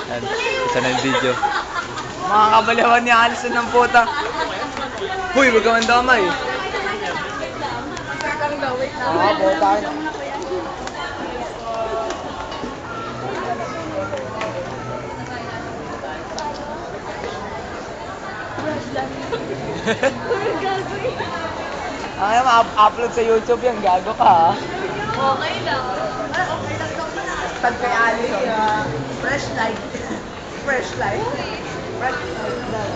Yan, isa na yung video. Mga kabaliwan niya, alis na ng puta. Huy, wag ka man damay. Ah, puta. Ay, ma-upload sa YouTube yan, gago ka ha. Okay lang. Okay lang daw na. Tag kay Ali, fresh light. Fresh light. Fresh light daw.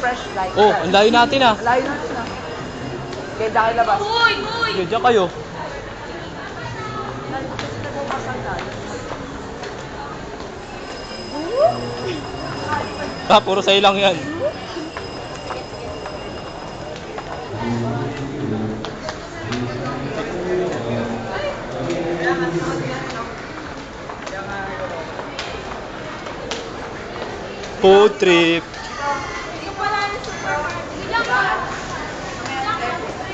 Fresh light. Oh, ang layo natin ah. Layo natin ah. Kaya dahil labas. Uy! Uy! Sige, diyan kayo. Ah, puro sa'yo lang yan. Food trip.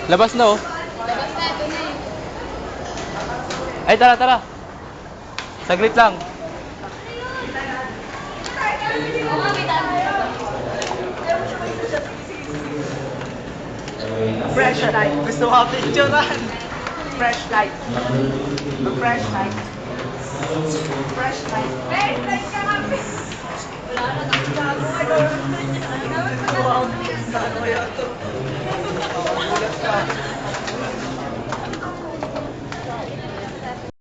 Labas na oh. Labas na, ito na eh. Ay, tara, tara. Saglit lang. Oo nga, may dami. Fresh light. Gusto ko picturean. Fresh light. Fresh light. Fresh light. Fresh light ka kami.